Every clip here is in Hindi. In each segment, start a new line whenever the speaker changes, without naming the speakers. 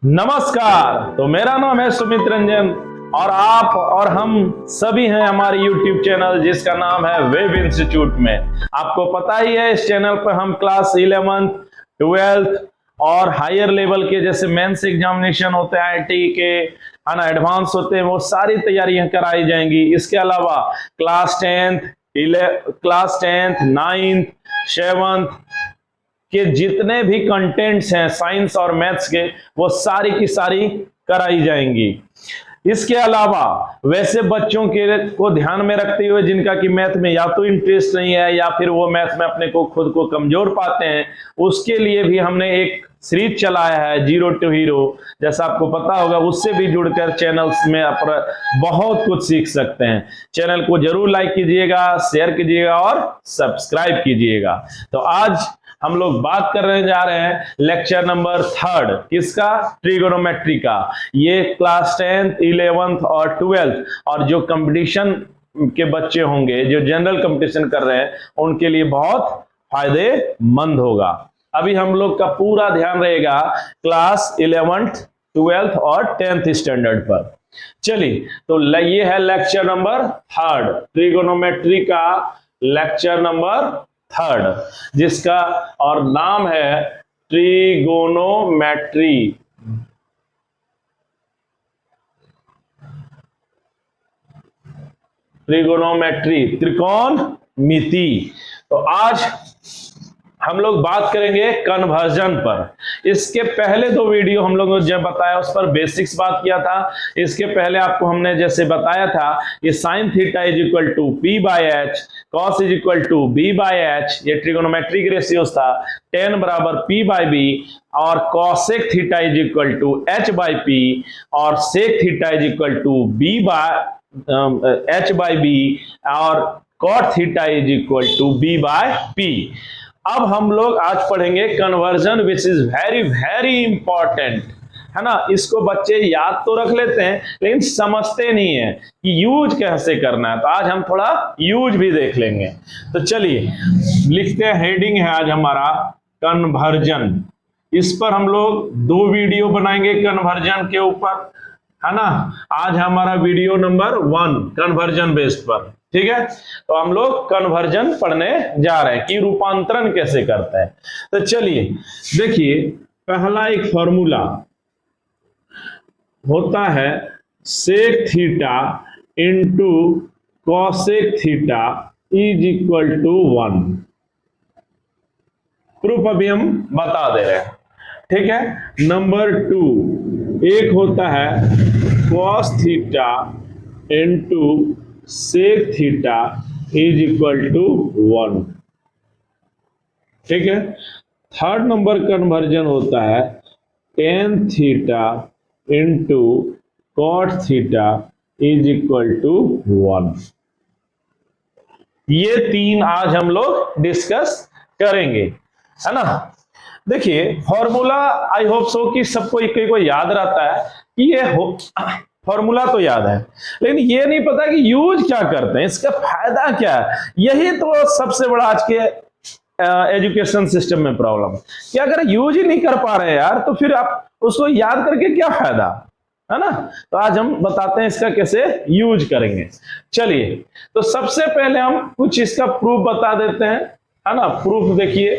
नमस्कार। तो मेरा नाम है सुमित रंजन और आप और हम सभी हैं हमारे YouTube चैनल जिसका नाम है वेब इंस्टीट्यूट में। आपको पता ही है इस चैनल पर हम क्लास 11th 12th और हायर लेवल के जैसे मेंस एग्जामिनेशन होते हैं आईटी के एडवांस होते हैं, वो सारी तैयारियां कराई जाएंगी। इसके अलावा क्लास 10th 9th 7th के जितने भी कंटेंट्स हैं साइंस और मैथ्स के, वो सारी की सारी कराई जाएंगी। इसके अलावा वैसे बच्चों के को ध्यान में रखते हुए जिनका कि मैथ में या तो इंटरेस्ट नहीं है या फिर वो मैथ में अपने को खुद को कमजोर पाते हैं, उसके लिए भी हमने एक सीरीज चलाया है जीरो टू हीरो। जैसा आपको पता होगा, उससे भी जुड़कर चैनल्स में आप बहुत कुछ सीख सकते हैं। चैनल को जरूर लाइक कीजिएगा, शेयर कीजिएगा और सब्सक्राइब कीजिएगा। तो आज हम लोग बात करने जा रहे हैं लेक्चर नंबर 3 किसका? ट्रिगोनोमेट्री का। ये क्लास 10th 11th और 12th और जो कंपटीशन के बच्चे होंगे, जो जनरल कंपटीशन कर रहे हैं, उनके लिए बहुत फायदेमंद होगा। अभी हम लोग का पूरा ध्यान रहेगा क्लास 11th 12th और 10th स्टैंडर्ड पर। चलिए, तो ये है लेक्चर नंबर 3 ट्रिगोनोमेट्री का, लेक्चर नंबर 3 जिसका और नाम है ट्रिगोनोमेट्री। ट्रिगोनोमेट्री, त्रिकोणमिति। तो आज हम लोग बात करेंगे कन्वर्जन पर। इसके पहले 2 वीडियो हम लोगों ने जब बताया उस पर बेसिक्स बात किया था। इसके पहले आपको हमने जैसे बताया था ये sine theta is equal to p by h, cos is equal to b by h, ये ट्रिगोनोमेट्रिक रेशियोज था। टेन बराबर पी बाई बी और cosec theta is equal to h by p और sec theta is equal to b by h by B और cot theta is equal to b by p. अब हम लोग आज पढ़ेंगे conversion which is very very important, है ना। इसको बच्चे याद तो रख लेते हैं लेकिन समझते नहीं है कि यूज कैसे करना है। तो आज हम थोड़ा यूज भी देख लेंगे। तो चलिए लिखते हैं, हेडिंग है आज हमारा कन्वर्जन। इस पर हम लोग 2 वीडियो बनाएंगे कन्वर्जन के ऊपर, है ना। आज हमारा वीडियो नंबर 1 कन्वर्जन बेस्ड पर, ठीक है। तो हम लोग कन्वर्जन पढ़ने जा रहे हैं कि रूपांतरण कैसे करता है। तो चलिए देखिए, पहला एक फॉर्मूला होता है sec theta into cosec theta is equal to 1। Proof अभी हम बता दे रहे हैं, ठीक है। नंबर 2 एक होता है cos theta into sec theta is equal to 1, ठीक है। थर्ड नंबर कन्वर्जन होता है tan theta into cot theta is equal to 1। ये 3 आज हम लोग डिस्कस करेंगे, है ना। देखिए फॉर्मूला, आई होप सो कि सबको एक को याद रहता है कि ये फॉर्मूला तो याद है, लेकिन ये नहीं पता कि यूज क्या करते हैं, इसका फायदा क्या है। यही तो सबसे बड़ा आज के एजुकेशन सिस्टम में प्रॉब्लम है कि अगर यूज ही नहीं कर पा रहे हैं यार, तो फिर आप उसको याद करके क्या फायदा, है ना। तो आज हम बताते हैं इसका कैसे यूज करेंगे। चलिए, तो सबसे पहले हम कुछ इसका प्रूफ बता देते हैं, है ना। प्रूफ देखिए,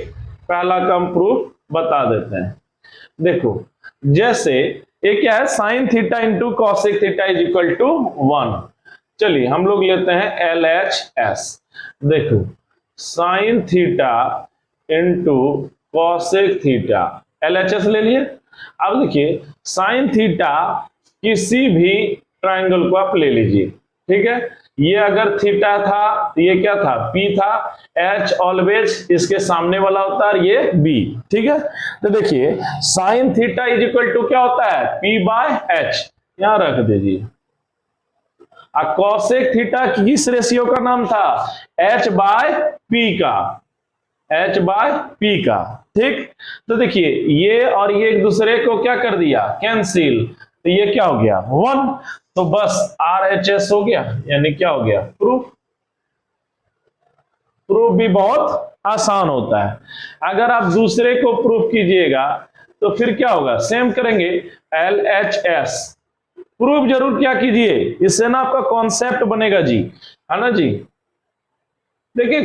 पहला का हम प्रूफ बता देते हैं। देखो, जैसे ये क्या है, sine theta into cosec theta is equal to 1। चलिए हम लोग लेते हैं LHS। देखो, sine theta into cosec theta, LHS ले लिए। अब देखिए, साइन थीटा किसी भी ट्रायंगल को आप ले लीजिए, ठीक है। ये अगर थीटा था तो ये क्या था, P था। H ऑलवेज इसके सामने वाला होता है, ये B, ठीक है। तो देखिए sine theta is equal to क्या होता है, P बाय H, यहां रख दीजिए। कॉसेक थीटा किस रेशियो का नाम था, H बाय P का, H बाय P का, ठीक। तो देखिए ये और ये एक दूसरे को क्या कर दिया, कैंसिल। तो ये क्या हो गया, 1। तो बस RHS हो गया, यानी क्या हो गया, प्रूफ। प्रूफ भी बहुत आसान होता है। अगर आप दूसरे को प्रूफ कीजिएगा तो फिर क्या होगा, सेम करेंगे LHS। प्रूफ जरूर क्या कीजिए, इससे ना आपका कॉन्सेप्ट बनेगा जी, है ना जी। देखिए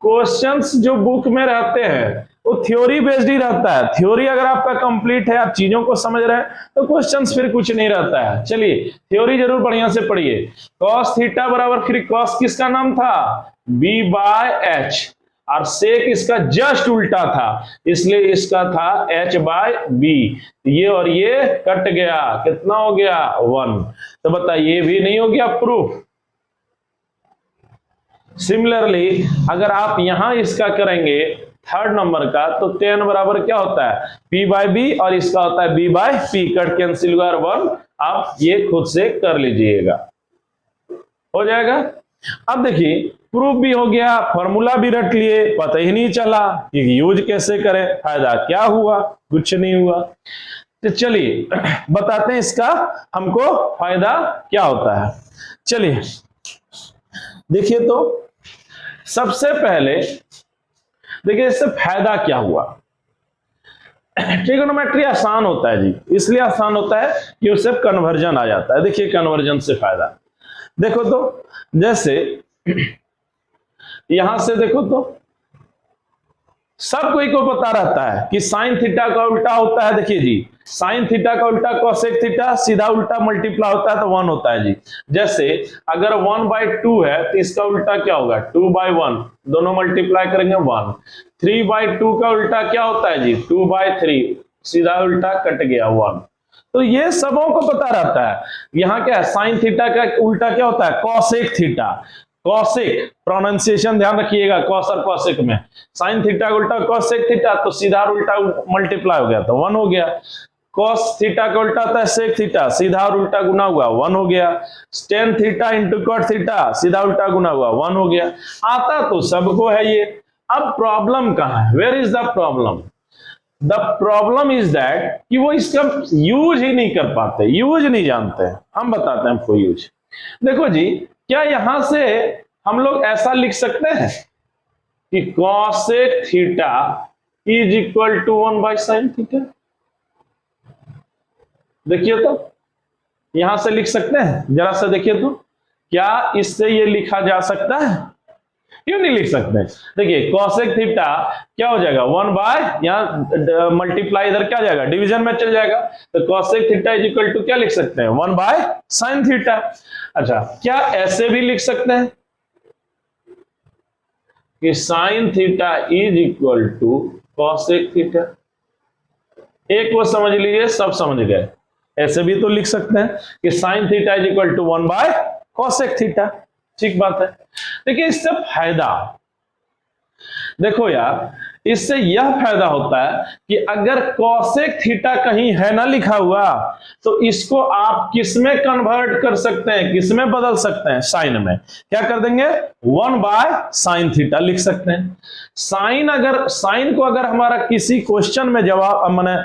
क्वेश्चंस जो बुक में रहते हैं वो थ्योरी बेस्ड ही रहता है। थ्योरी अगर आपका कंप्लीट है, आप चीजों को समझ रहे हैं, तो क्वेश्चंस फिर कुछ नहीं रहता है। चलिए थ्योरी जरूर बढ़िया से पढ़िए। cos थीटा बराबर, फिर cos किसका नाम था, B/H, और सेक इसका जस्ट उल्टा था, इसलिए इसका था H/B। ये और ये कट गया, कितना हो गया 1। तो बताइए ये भी नहीं हो गया प्रूफ। सिमिलरली अगर आप यहां इसका करेंगे थर्ड नंबर का, तो 10 बराबर क्या होता है P/B, और इसका होता है B/P, कट कैंसिल हुआ 1। आप ये खुद से कर लीजिएगा, हो जाएगा। अब देखिए प्रूफ भी हो गया, फॉर्मूला भी रट लिए, पता ही नहीं चला कि यूज कैसे करें, फायदा क्या हुआ, कुछ नहीं हुआ। तो चलिए बताते हैं इसका हमको फायदा क्या होता है। चलिए देखिए, तो सबसे पहले देखिए इससे फायदा क्या हुआ। ट्रिगोनोमेट्री आसान होता है जी, इसलिए आसान होता है कि उससे कन्वर्जन आ जाता है। देखिए कन्वर्जन से फायदा देखो, तो जैसे यहां से देखो, तो सब कोई को पता रहता है कि साइन थीटा का उल्टा होता है। देखिए जी, साइन थीटा का उल्टा कोसेक थीटा, सीधा उल्टा मल्टीप्लाई होता है तो 1 होता है जी। जैसे अगर 1/2 है तो इसका उल्टा क्या होगा 2/1, दोनों मल्टीप्लाई करेंगे 1। 3/2 का उल्टा क्या होता है जी 2/3, सीधा उल्टा कट गया 1। तो ये सबों को पता रहता है। यहाँ क्या है, साइन थीटा का उल्टा क्या होता है कोसेक थीटा। कॉसेक प्रोनाउंसिएशन ध्यान रखिएगा, कॉस और कॉसेक में। साइन थीटा का उल्टा कॉसेक थीटा, तो सीधा उल्टा मल्टीप्लाई हो गया तो 1 हो गया। कॉस थीटा का उल्टा था सेक थीटा, सीधा और उल्टा गुना हुआ 1 हो गया। Tan theta into cot theta, सीधा उल्टा गुना हुआ 1 हो गया। आता तो सबको है ये। अब प्रॉब्लम कहां है, where is the problem? The problem is that कि वो इसका यूज ही नहीं कर पाते, यूज नहीं जानते। हम बताते हैं आपको यूज। देखो जी, क्या यहां से हम लोग ऐसा लिख सकते हैं कि cosec theta is equal to 1/sin theta? देखिए तो यहां से लिख सकते हैं, जरा सा देखिए तो, क्या इससे ये लिखा जा सकता है? क्यों नहीं लिख सकते? देखिए कॉसेक थीटा क्या हो जाएगा 1 यहां मल्टीप्लाई, इधर क्या जाएगा डिवीजन में चल जाएगा, तो cosec theta is equal to क्या लिख सकते हैं 1/sin थीटा। अच्छा, क्या ऐसे भी लिख सकते हैं कि sine theta is equal to cosec theta? एक वो समझ लीजिए, सब समझ गए। ऐसे भी तो लिख सकते हैं कि sine theta is equal to 1/cosec theta. ठीक बात है। देखिए इससे फायदा, देखो यार, इससे यह फायदा होता है कि अगर कॉसेक थीटा कहीं है ना लिखा हुआ, तो इसको आप किस में कन्वर्ट कर सकते हैं, किस में बदल सकते हैं, साइन में। क्या कर देंगे 1/sin थीटा लिख सकते हैं। साइन को अगर हमारा किसी क्वेश्चन में जवाब माने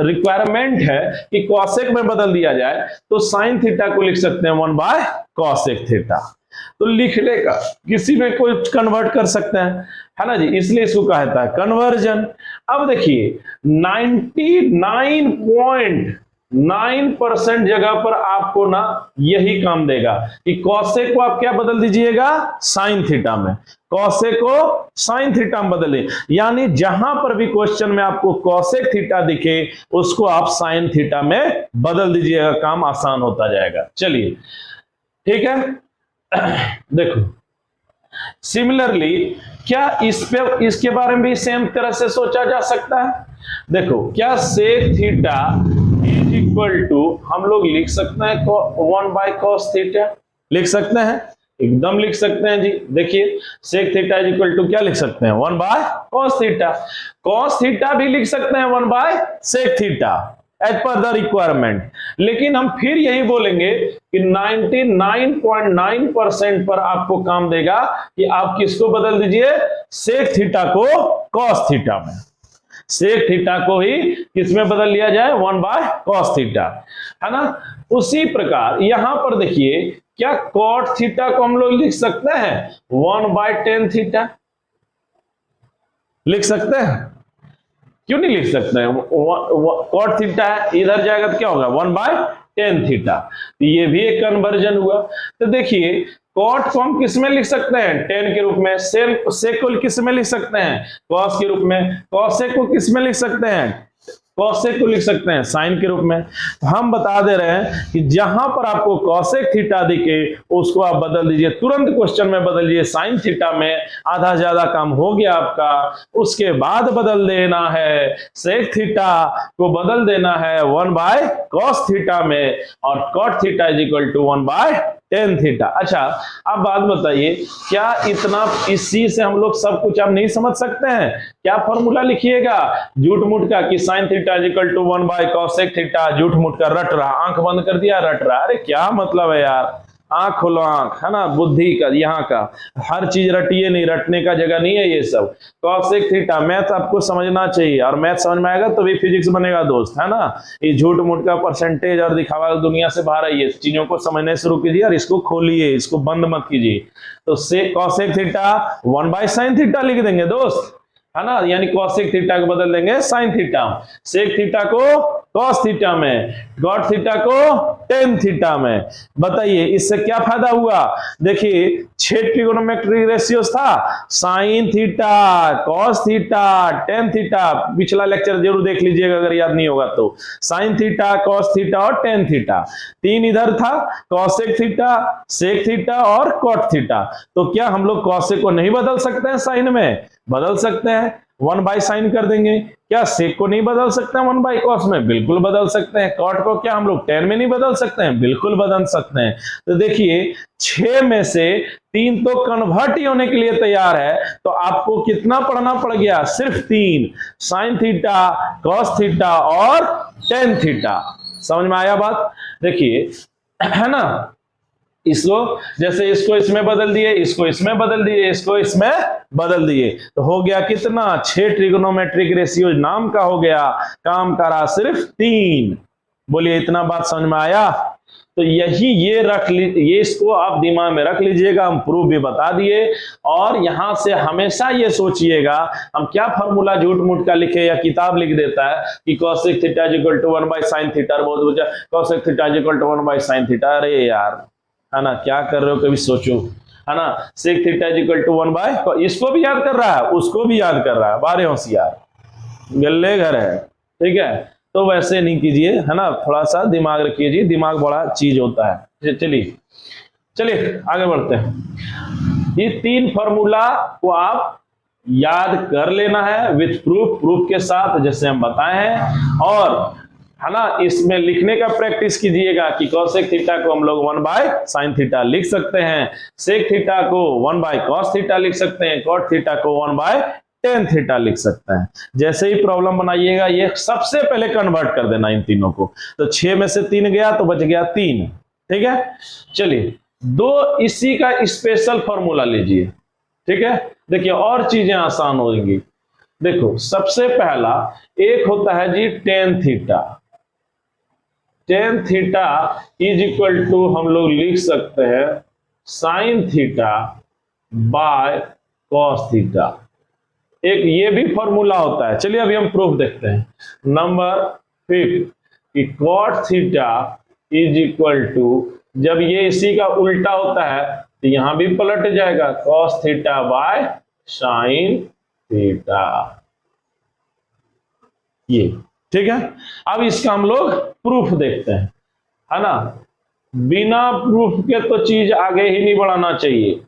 रिक्वायरमेंट है कि कॉसेक में बदल दिया जाए, तो साइन थीटा को लिख सकते हैं 1/cosec थीटा। तो लिखने का किसी में कोई कन्वर्ट कर सकते हैं, है ना जी, इसलिए इसको कहा जाता है कन्वर्जन। अब देखिए 99.9% जगह पर आपको ना यही काम देगा कि कॉसेक को आप क्या बदल दीजिएगा साइन थीटा में, कॉसेक को साइन थीटा में बदले। यानी जहां पर भी क्वेश्चन में आपको कॉसेक थीटा दिखे उसको आप साइन थीटा में बदल दीजिएगा, काम आसान होता जाएगा। चलिए ठीक है। देखो सिमिलरली क्या इसके बारे में भी सेम तरह से सोचा जा सकता है। देखो क्या sec theta is equal to हम लोग लिख सकते हैं 1/cos थीटा, लिख सकते हैं, एकदम लिख सकते हैं जी। देखिए sec theta is equal to क्या लिख सकते हैं 1/cos थीटा। cos थीटा भी लिख सकते हैं 1/sec theta as per the requirement. लेकिन हम फिर यही बोलेंगे कि 99.9% पर आपको काम देगा कि आप किसको बदल दीजिए, सेक थीटा को cos थीटा में, सेक थीटा को ही किसमें बदल लिया जाए 1/cos थीटा, है ना। उसी प्रकार यहां पर देखिए क्या cot थीटा को हम लोग लिख सकते हैं 1/tan थीटा, लिख सकते हैं। क्यों नहीं लिख सकते हैं? कॉट थीटा है, इधर जाएगा तो क्या होगा 1/tan थीटा। ये भी एक कन्वर्जन हुआ। तो देखिए कॉट को हम किस में लिख सकते हैं? tan के रूप में। सेक को किस में लिख सकते हैं? cos के रूप में। कॉसेक को किस में लिख सकते हैं? कॉसेक को लिख सकते हैं साइन के रूप में। हम बता दे रहे हैं कि जहां पर आपको कॉसेक थीटा दिखे उसको आप बदल दीजिए, तुरंत क्वेश्चन में बदल दीजिए साइन थीटा में। आधा ज्यादा काम हो गया आपका। उसके बाद बदल देना है सेक थीटा को बदल देना है 1/cos थीटा में, और cot theta is equal to 1/tan theta. अच्छा अब बात बताइए, क्या इतना इसी से हम लोग सब कुछ आप नहीं समझ सकते हैं? क्या फॉर्मूला लिखिएगा झूठ मूठ का कि sine theta is equal to 1/cosec theta, झूठ मूठ का रट रहा, आंख बंद कर दिया रट रहा। अरे क्या मतलब है यार, आंख खोलो, आंख है ना, बुद्धि का, यहाँ का हर चीज रटिए नहीं, रटने का जगह नहीं है ये सब। cosec थीटा मैथ आपको समझना चाहिए, और मैथ समझ में आएगा तो भी फिजिक्स बनेगा दोस्त, है ना। ये झूठ मूठ का परसेंटेज और दिखावा दुनिया से बाहर आइए, चीजों को समझने शुरू कीजिए और इसको खोलिए, इसको बंद मत कीजिए। तो cosec थीटा 1/sin थीटा लिख देंगे दोस्त, है ना, यानी cosec थीटा को बदल देंगे sin थीटा, sec थीटा को cos थीटा में, cot थीटा को tan थीटा में। बताइए इससे क्या फायदा हुआ? देखिए 6 ट्रिगोनोमेट्रिक रेशियोज था, sin theta, cos theta, tan theta. पिछला लेक्चर जरूर देख लीजिएगा अगर याद नहीं होगा तो। sin थीटा, cos थीटा और tan थीटा, 3 इधर था, cosec थीटा, sec थीटा और cot थीटा। तो क्या हम लोग cosec को नहीं बदल सकते हैं sin में? बदल सकते हैं, 1/sin कर देंगे। क्या sec को नहीं बदल सकते हैं 1/cos में? बिल्कुल बदल सकते हैं। cot को क्या हम लोग tan में नहीं बदल सकते हैं? बिल्कुल बदल सकते हैं। तो देखिए 6 में से 3 तो कन्वर्ट ही होने के लिए तैयार है, तो आपको कितना पढ़ना पड़ गया? सिर्फ 3, sin थीटा, cos थीटा और tan थीटा। समझ में आया बात? देखिए है ना, इसको जैसे इसको इसमें बदल दिए, इसको इसमें बदल दिए, इसको इसमें बदल दिए, तो हो गया कितना? 6 ट्रिगोनोमेट्रिक रेशियो नाम का हो गया, काम करा सिर्फ 3। बोलिए इतना बात समझ में आया? तो यही ये रख लीजिए, ये इसको आप दिमाग में रख लीजिएगा, हम प्रूफ भी बता दिए। और यहां से हमेशा ये सोचिएगा, हम क्या फॉर्मूला झूठ मूठ का लिखे या किताब लिख देता है कि cosec theta is equal to 1/sin theta, बहुत ऊंचा cosec theta is equal to 1/sin theta. अरे यार है ना, क्या कर रहे हो, कभी सोचो, है ना। sec theta is equal to 1/, इसको भी याद कर रहा है, उसको भी याद कर रहा है, बारे होशियार, गल्ले घर है, ठीक है। तो वैसे नहीं कीजिए, है ना, थोड़ा सा दिमाग रखिए जी, दिमाग बड़ा चीज होता है। चलिए आगे बढ़ते हैं। ये 3 फॉर्मूला को आप याद कर लेना है विथ प्रूफ के साथ, जैसे हम बताए हैं। और है ना, इसमें लिखने का प्रैक्टिस कीजिएगा कि cosec थीटा को हम लोग 1/sin थीटा लिख सकते हैं, sec थीटा को 1/cos थीटा लिख सकते हैं, cot थीटा को 1/tan थीटा लिख सकते हैं। जैसे ही प्रॉब्लम बनाइएगा ये सबसे पहले कन्वर्ट कर देना इन तीनों को। तो 6 में से 3 गया तो बच गया 3, ठीक है। चलिए 2 इसी का स्पेशल फॉर्मूला लीजिए, ठीक है। देखिए और चीजें आसान होंगी। देखो सबसे पहला एक होता है जी tan theta. tan theta is equal to हम लोग लिख सकते हैं sin theta by cos theta. एक ये भी फॉर्मूला होता है। चलिए अभी हम प्रूफ देखते हैं। नंबर 5 कि cot theta is equal to, जब ये इसी का उल्टा होता है तो यहां भी पलट जाएगा cos theta bye sin theta, ये ठीक है। अब इसका हम लोग प्रूफ देखते हैं, है ना। बिना प्रूफ के तो चीज आगे ही नहीं बढ़ाना चाहिए।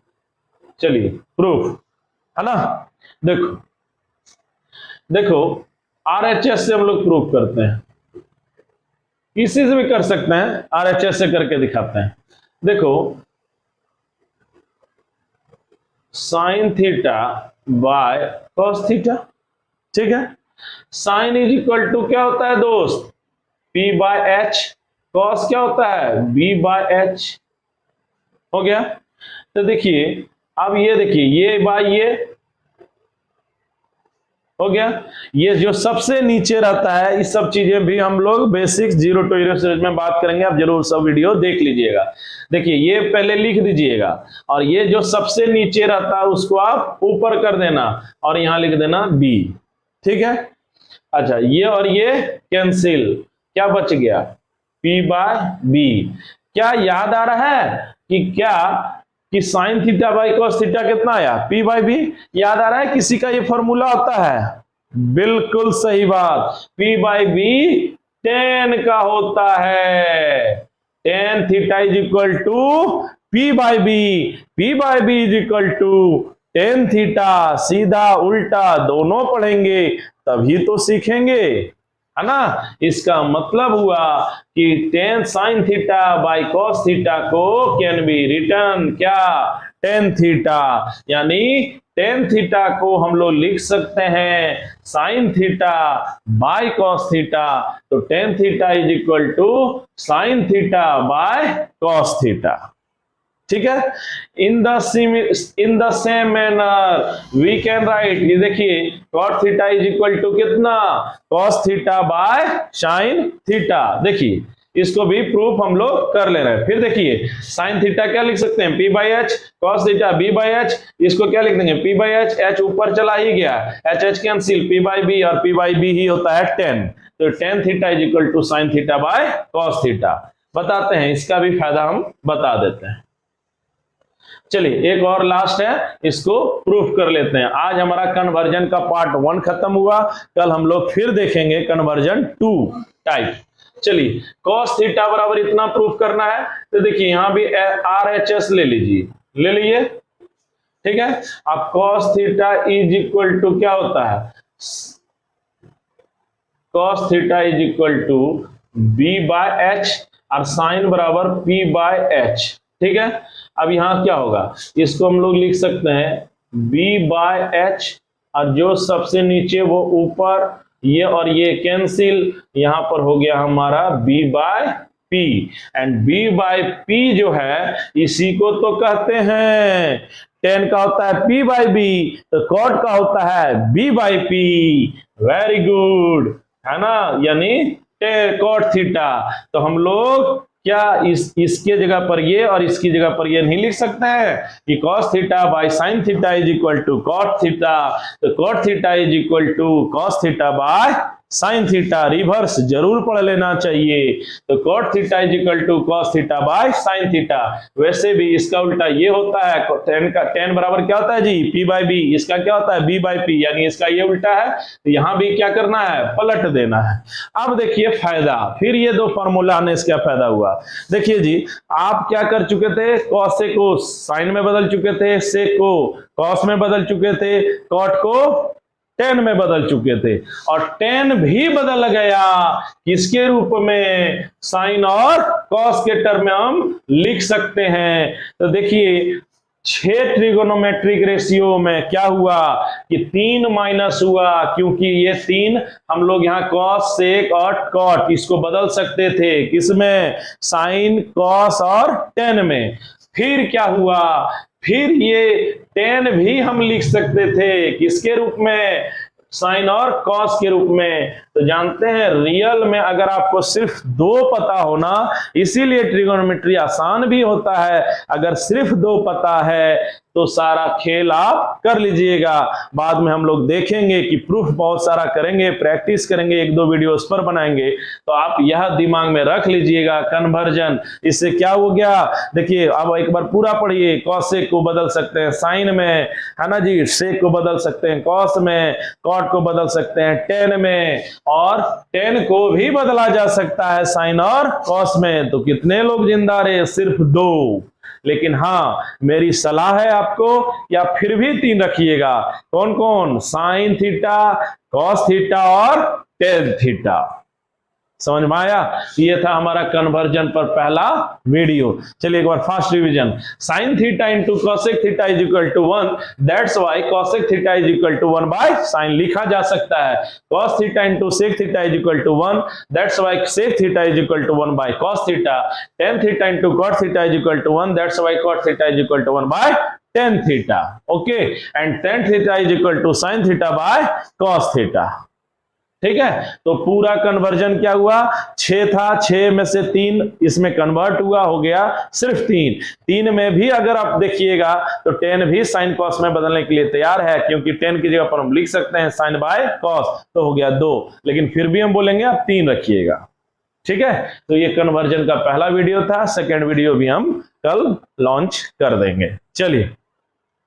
चलिए प्रूफ, है ना। देखो RHS से हम लोग प्रूफ करते हैं, किसी से भी कर सकते हैं, RHS से करके दिखाते हैं। देखो sin theta by cos theta, ठीक है। साइन इज इक्वल टू क्या होता है दोस्त? P/H। cos क्या होता है? B/H। हो गया। तो देखिए अब ये देखिए, ये बाय ये हो गया। ये जो सबसे नीचे रहता है, इस सब चीजें भी हम लोग बेसिक्स 0 to 0 सीरीज में बात करेंगे, आप जरूर सब वीडियो देख लीजिएगा। देखिए ये पहले लिख दीजिएगा, और ये जो सबसे नीचे रहता है उसको आप ऊपर कर देना और यहां लिख देना B, ठीक है। अच्छा ये और ये कैंसिल, क्या बच गया P बाय बी। क्या याद आ रहा है कि sine theta by cos theta कितना आया P बाय बी। याद आ रहा है किसी का ये फॉर्मूला होता है, बिल्कुल सही बात, P बाय बी टेन का होता है। Tan theta is equal to P by B, P by B is equal to tan theta. सीधा उल्टा दोनों पढ़ेंगे तभी तो सीखेंगे, है ना। इसका मतलब हुआ कि tan sine theta by cos theta को कैन बी रिटर्न क्या टेन थीटा, यानी टेन थीटा को हम लोग लिख सकते हैं sine theta by cos theta. तो tan theta is equal to sine theta by cos theta, ठीक है। In the same manner we can write, ये देखिए cot theta is equal to कितना cos theta by sine theta. देखिए इसको भी प्रूफ हम लोग कर ले रहे हैं। फिर देखिए साइन थीटा क्या लिख सकते हैं P by h, cos theta B by H, इसको क्या लिख देंगे P बाई एच, एच ऊपर चला ही गया, H H cancel, P by B और P बाई बी ही होता है 10। तो tan theta is equal to sine theta by cos theta. बताते हैं इसका भी फायदा हम बता देते हैं। चलिए एक और लास्ट है, इसको प्रूफ कर लेते हैं। आज हमारा कन्वर्जन का पार्ट 1 खत्म हुआ, कल हम लोग फिर देखेंगे कन्वर्जन 2 टाइप। चलिए cos थीटा बराबर इतना प्रूफ करना है, तो देखिए यहां भी RHS ले लीजिए, ले लीजिए, ठीक है। अब cos theta is equal to क्या होता है, cos theta is equal to B by H और साइन बराबर P बाय एच, ठीक है। अब यहां क्या होगा, इसको हम लोग लिख सकते हैं B बाय एच और जो सबसे नीचे वो ऊपर, ये और ये कैंसिल, यहां पर हो गया हमारा B by P। And B by P जो है इसी को तो कहते हैं टेन का होता है P बाय B, तो कॉट का होता है B by P। Very good, है ना, यानी कॉट थीटा। तो हम लोग क्या इसके जगह पर ये और इसकी जगह पर ये नहीं लिख सकते हैं कि cos theta by sine theta is equal to cot theta. तो cot theta is equal to cos theta by sine theta, reverse जरूर पढ़ लेना चाहिए। तो cot theta is equal to cos theta by sine theta. वैसे भी इसका उल्टा ये होता है, टेन बराबर क्या होता है जी P बाय B, इसका क्या होता है B बाय P, यानी इसका ये उल्टा है। तो यहां भी क्या करना है, पलट देना है। अब देखिए फायदा, फिर ये दो फॉर्मूला आने से क्या फायदा हुआ। देखिए जी आप क्या कर चुके थे, cos से को साइन में बदल चुके थे, sec को cos में बदल चुके थे, cot को टेन में बदल चुके थे, और टेन भी बदल गया किसके रूप में, साइन और कॉस के टर्म में हम लिख सकते हैं। तो देखिए 6 ट्रिगोनोमेट्रिक रेशियो में क्या हुआ कि 3 माइनस हुआ, क्योंकि ये 3 हम लोग यहाँ कॉस सेक और कॉट इसको बदल सकते थे किसमें, साइन कॉस और टेन में। फिर क्या हुआ, फिर ये टेन भी हम लिख सकते थे किसके रूप में, साइन और कॉस के रूप में। तो जानते हैं रियल में अगर आपको सिर्फ 2 पता होना, इसीलिए ट्रिगोनोमेट्री आसान भी होता है, अगर सिर्फ 2 पता है तो सारा खेल आप कर लीजिएगा। बाद में हम लोग देखेंगे कि प्रूफ बहुत सारा करेंगे, प्रैक्टिस करेंगे, 1-2 वीडियो उस पर बनाएंगे। तो आप यह दिमाग में रख लीजिएगा कन्वर्जन। इससे क्या हो गया, देखिए अब एक बार पूरा पढ़िए, कॉस सेक को बदल सकते हैं साइन में, है ना जी, सेक को बदल सकते हैं कॉस में, कॉट को बदल सकते हैं टेन में, और टेन को भी बदला जा सकता है साइन और कॉस में। तो कितने लोग जिंदा रहे, सिर्फ 2। लेकिन हाँ मेरी सलाह है आपको, या फिर भी 3 रखिएगा। कौन कौन, साइन थीटा, कॉस थीटा और टेन थीटा। समझ में आया। ये था हमारा कन्वर्जन पर पहला वीडियो। चलिए एक बार fast revision. Sine theta into cosec theta is equal to 1, that's why cosec theta is equal to 1 by sine लिखा जा सकता है। Cos theta into sec theta is equal to 1, that's why sec theta is equal to 1 by cos theta. Tan theta into cot theta is equal to 1, that's why cot theta is equal to 1 by tan theta. Okay, and tan theta is equal to sine theta by cos theta. ठीक है, तो पूरा कन्वर्जन क्या हुआ, 6 6 था, 6 में से 3 इसमें कन्वर्ट हुआ, हो गया सिर्फ 3 में भी अगर आप देखिएगा तो 10 भी साइन कॉस में बदलने के लिए तैयार है, क्योंकि 10 की जगह पर हम लिख सकते हैं साइन बाय कॉस, तो हो गया 2, लेकिन फिर भी हम बोलेंगे आप 3 रखिएगा। ठीक है, तो ये कन्वर्जन का पहला वीडियो था, सेकेंड वीडियो भी हम कल लॉन्च कर देंगे। चलिए,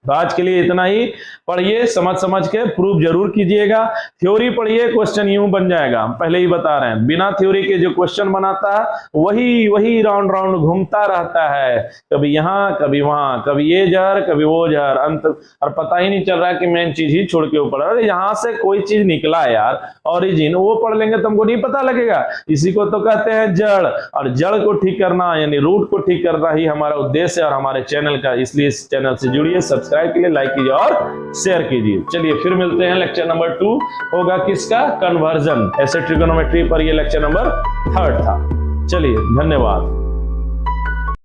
तो आज के लिए इतना ही। पढ़िए, समझ के प्रूफ जरूर कीजिएगा। थ्योरी पढ़िए, क्वेश्चन यूं बन जाएगा, हम पहले ही बता रहे हैं, बिना थ्योरी के जो क्वेश्चन बनाता है वही राउंड घूमता रहता है, कभी यहां कभी वहां, कभी ये जहर कभी वो जहर, अंत और पता ही नहीं चल रहा है कि मेन चीज ही छोड़ के ऊपर, अरे यहां से कोई चीज निकला यार, ओरिजिन, वो पढ़ लेंगे तो हमको नहीं पता लगेगा। इसी को तो कहते हैं जड़, और जड़ को ठीक करना यानी रूट को ठीक करना ही हमारा उद्देश्य है और हमारे चैनल का, इसलिए इस चैनल से जुड़िए, सब्सक्राइब के लिए लाइक कीजिए और शेयर कीजिए। चलिए फिर मिलते हैं, लेक्चर नंबर 2 होगा किसका, कन्वर्जन, ऐसे ट्रिगोनोमेट्री पर, ये लेक्चर नंबर 3 था। चलिए, धन्यवाद।